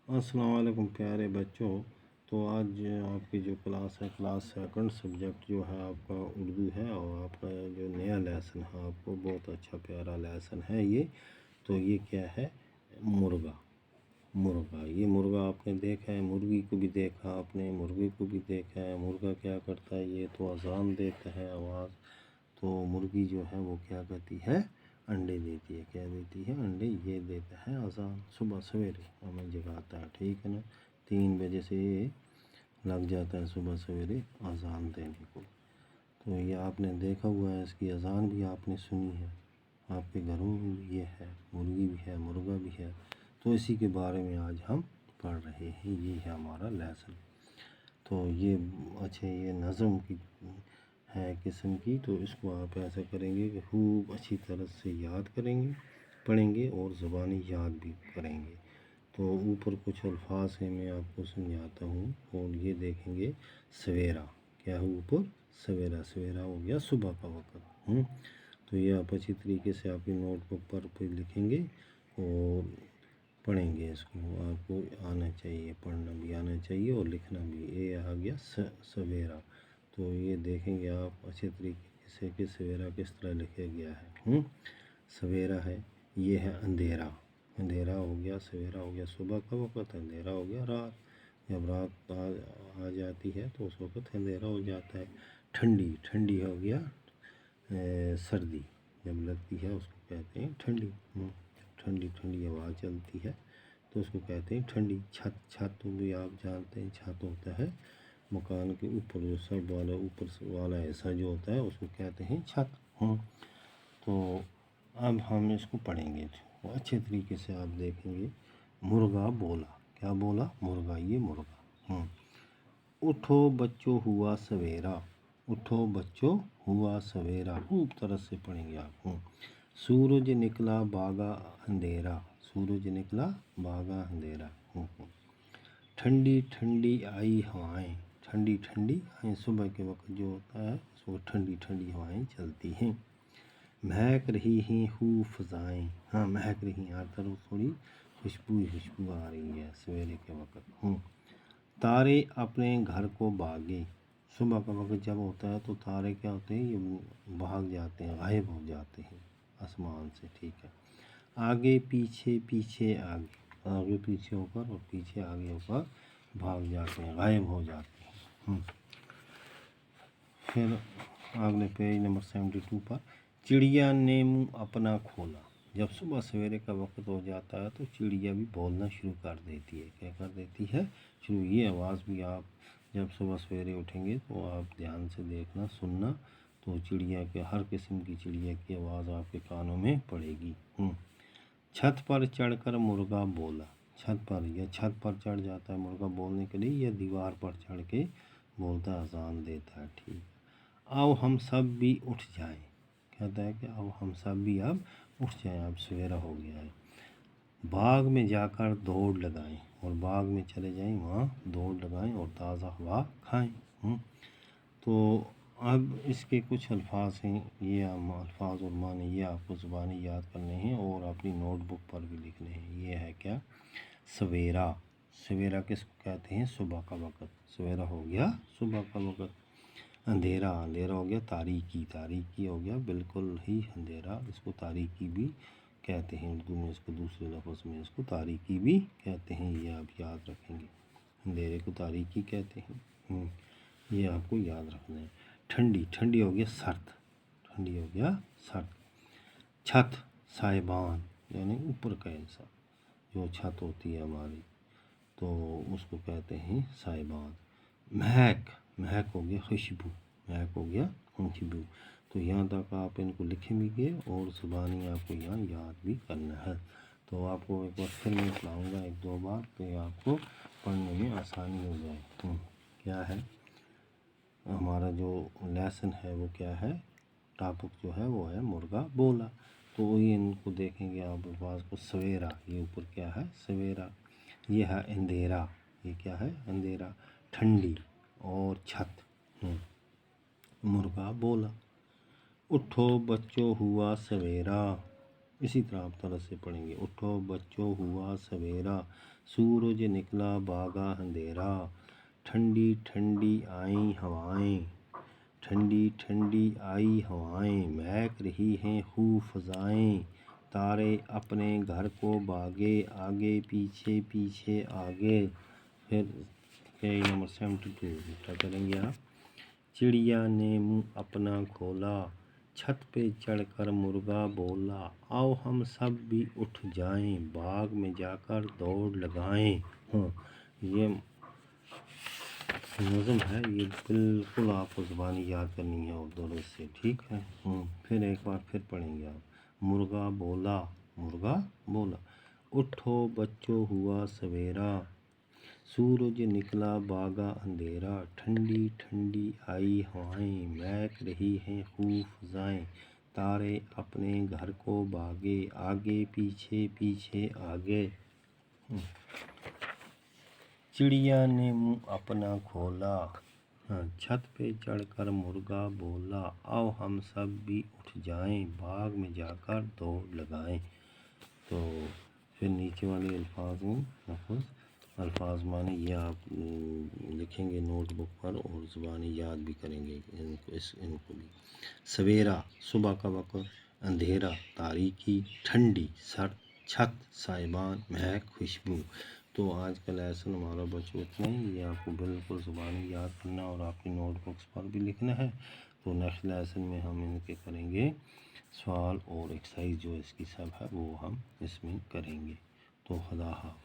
السلام علیکم پیارے بچوں. تو آج آپ کی جو کلاس ہے کلاس سیکنڈ سبجیکٹ جو ہے آپ کا اردو ہے، اور آپ کا جو نیا لیسن ہے آپ کو بہت اچھا پیارا لیسن ہے یہ. تو یہ کیا ہے؟ مرغا. یہ مرغا آپ نے دیکھا ہے، مرغی کو بھی دیکھا آپ نے، مرغی کو بھی دیکھا ہے. مرغا کیا کرتا ہے؟ یہ تو اذان دیتا ہے آواز. تو مرغی جو ہے وہ کیا کرتی ہے؟ انڈے دیتی ہے. کیا دیتی ہے؟ انڈے. یہ دیتا ہے اذان صبح سویرے ہمیں جگاتا ہے، ٹھیک ہے نا. 3 بجے سے یہ لگ جاتا ہے صبح سویرے اذان دینے کو. تو یہ آپ نے دیکھا ہوا ہے، اس کی اذان بھی آپ نے سنی ہے. آپ کے گھروں میں بھی یہ ہے، مرغی بھی ہے، مرغا بھی ہے. تو اسی کے بارے میں آج ہم پڑھ رہے ہیں. یہ ہے ہمارا لیسن. تو یہ اچھا یہ نظم کی ہے قسم کی. تو اس کو آپ ایسا کریں گے کہ خوب اچھی طرح سے یاد کریں گے، پڑھیں گے اور زبانی یاد بھی کریں گے. تو اوپر کچھ الفاظ ہیں، میں آپ کو سمجھاتا ہوں. اور یہ دیکھیں گے سویرا. کیا ہے اوپر؟ سویرا. سویرا ہو گیا صبح کا وقت. تو یہ آپ اچھی طریقے سے آپ کی نوٹ بک پر لکھیں گے اور پڑھیں گے. اس کو آپ کو آنا چاہیے، پڑھنا بھی آنا چاہیے اور لکھنا بھی. یہ آ گیا سویرا. تو یہ دیکھیں گے آپ اچھے طریقے سے کہ سویرا کس طرح لکھا گیا ہے. سویرا ہے. یہ ہے اندھیرا. اندھیرا ہو گیا، سویرا ہو گیا صبح کا وقت، اندھیرا ہو گیا رات. جب رات آ جاتی ہے تو اس وقت اندھیرا ہو جاتا ہے. ٹھنڈی. ٹھنڈی ہو گیا سردی. جب لگتی ہے اس کو کہتے ہیں ٹھنڈی. ٹھنڈی ٹھنڈی ہوا چلتی ہے تو اس کو کہتے ہیں ٹھنڈی. چھت. چھت تو بھی آپ جانتے ہیں، چھت ہوتا ہے مکان کے اوپر جو سب والا اوپر والا حصہ جو ہوتا ہے اس کو کہتے ہیں چھت. تو اب ہم اس کو پڑھیں گے اچھے طریقے سے. آپ دیکھیں گے مرغا بولا. کیا بولا؟ مرغا. یہ مرغا. اٹھو بچوں ہوا سویرا. اٹھو بچوں ہوا سویرا. خوب طرح سے پڑھیں گے آپ. سورج نکلا بھاگا اندھیرا. سورج نکلا بھاگا اندھیرا. ٹھنڈی ٹھنڈی آئی ہوائیں. ٹھنڈی ٹھنڈی آئیں. صبح کے وقت جو ہوتا ہے اس وقت ٹھنڈی ٹھنڈی ہوائیں چلتی ہیں. مہک رہی ہیں خوب فضائیں. مہک رہی ہیں، ہر طرف تھوڑی خوشبو آ رہی ہے سویرے کے وقت. تارے اپنے گھر کو بھاگے. صبح کا وقت جب ہوتا ہے تو تارے کیا ہوتے ہیں؟ یہ بھاگ جاتے ہیں، غائب ہو جاتے ہیں آسمان سے. ٹھیک ہے. آگے پیچھے پیچھے آگے. آگے پیچھے ہو کر اور پیچھے آگے ہو کر بھاگ جاتے ہیں، غائب ہو جاتے ہیں. پھر اگلے پیج نمبر 72 پر چڑیا نے منہ اپنا کھولا. جب صبح سویرے کا وقت ہو جاتا ہے تو چڑیا بھی بولنا شروع کر دیتی ہے. کیا کر دیتی ہے؟ شروع. یہ آواز بھی آپ جب صبح سویرے اٹھیں گے تو آپ دھیان سے دیکھنا، سننا. تو چڑیا کے ہر قسم کی چڑیا کی آواز آپ کے کانوں میں پڑے گی. چھت پر چڑھ کر مرغا بولا. چھت پر یا چھت پر چڑھ جاتا ہے مرغا بولنے کے لیے، یا دیوار پر چڑھ کے بولتا ہے، اذان دیتا ہے. ٹھیک. آؤ ہم سب بھی اٹھ جائیں. کہتا ہے کہ آؤ ہم سب بھی اب اٹھ جائیں، اب سویرا ہو گیا ہے. باغ میں جا کر دوڑ لگائیں. اور باغ میں چلے جائیں، وہاں دوڑ لگائیں اور تازہ ہوا کھائیں. تو اب اس کے کچھ الفاظ ہیں، یہ الفاظ اور معنی یہ آپ کو زبانی یاد کرنے ہیں اور اپنی نوٹ بک پر بھی لکھنے ہیں. یہ ہے کیا؟ سویرا. سویرا کس کو کہتے ہیں؟ صبح کا وقت. سویرا ہو گیا صبح کا وقت. اندھیرا. اندھیرا ہو گیا تاریکی. تاریکی ہو گیا بالکل ہی اندھیرا. اس کو تاریکی بھی کہتے ہیں اردو میں. اس کو دوسرے لفظ میں اس کو تاریکی بھی کہتے ہیں. یہ آپ یاد رکھیں گے، اندھیرے کو تاریکی کہتے ہیں. یہ آپ کو یاد رکھنا ہے. ٹھنڈی. ٹھنڈی ہو گیا سرد. ٹھنڈی ہو گیا سرد. چھت. سائبان یعنی اوپر کا حصہ جو چھت ہوتی ہے ہماری، تو اس کو کہتے ہیں سائبان. مہک. مہک ہو گیا خوشبو. مہک ہو گیا خوشبو. تو یہاں تک آپ ان کو لکھیں بھی گے اور زبانی آپ کو یہاں یاد بھی کرنا ہے. تو آپ کو ایک بار پھر میں پڑھاؤں گا 1-2 بار کہ آپ کو پڑھنے میں آسانی ہو جائے. کیا ہے ہمارا جو لیسن ہے وہ کیا ہے؟ ٹاپک جو ہے وہ ہے مرغا بولا. تو یہ ان کو دیکھیں گے آپ الفاظ کو. سویرا. یہ اوپر کیا ہے؟ سویرا. یہ ہے اندھیرا. یہ کیا ہے؟ اندھیرا. ٹھنڈی اور چھت. مرغا بولا. اٹھو بچوں ہوا سویرا. اسی طرح آپ طرح سے پڑھیں گے. اٹھو بچوں ہوا سویرا، سورج نکلا بھاگا اندھیرا، ٹھنڈی ٹھنڈی آئیں ہوائیں، ٹھنڈی ٹھنڈی آئی ہوائیں، مہک رہی ہیں خوب فضائیں، تارے اپنے گھر کو بھاگے آگے پیچھے پیچھے آگے. پھر پیج نمبر 72 کیا کریں گے آپ؟ چڑیا نے منہ اپنا کھولا، چھت پہ چڑھ کر مرغا بولا، آؤ ہم سب بھی اٹھ جائیں، باغ میں جا کر دوڑ لگائیں. ہاں یہ نظم ہے، یہ بالکل آپ کو زبانی یاد کرنی ہے اور درست سے، ٹھیک ہے. پھر ایک بار پھر پڑھیں گے آپ. مرغا بولا، مرغا بولا، اٹھو بچوں ہوا سویرا، سورج نکلا بھاگا اندھیرا، ٹھنڈی ٹھنڈی آئی ہوائیں، مہک رہی ہیں خوب فضائیں، تارے اپنے گھر کو بھاگے آگے پیچھے پیچھے آگے. چڑیا نے منہ اپنا کھولا، چھت پہ چڑھ کر مرغا بولا، آؤ ہم سب بھی اٹھ جائیں، باغ میں جا کر دوڑ لگائیں. تو پھر نیچے والے الفاظ میں لفظ الفاظ معنی یہ آپ لکھیں گے نوٹ بک پر اور زبانی یاد بھی کریں گے ان کو بھی. سویرا صبح کا وقت، اندھیرا تاریکی، ٹھنڈی سرد، چھت سائبان، مہک خوشبو. تو آج کا لیسن ہمارا بچوں اتنا ہی، یہ آپ کو بالکل زبانی یاد کرنا اور آپ کی نوٹ بکس پر بھی لکھنا ہے. تو نیکسٹ لیسن میں ہم ان کے کریں گے سوال اور ایکسرسائز جو اس کی سب ہے وہ ہم اس میں کریں گے. تو خدا حافظ.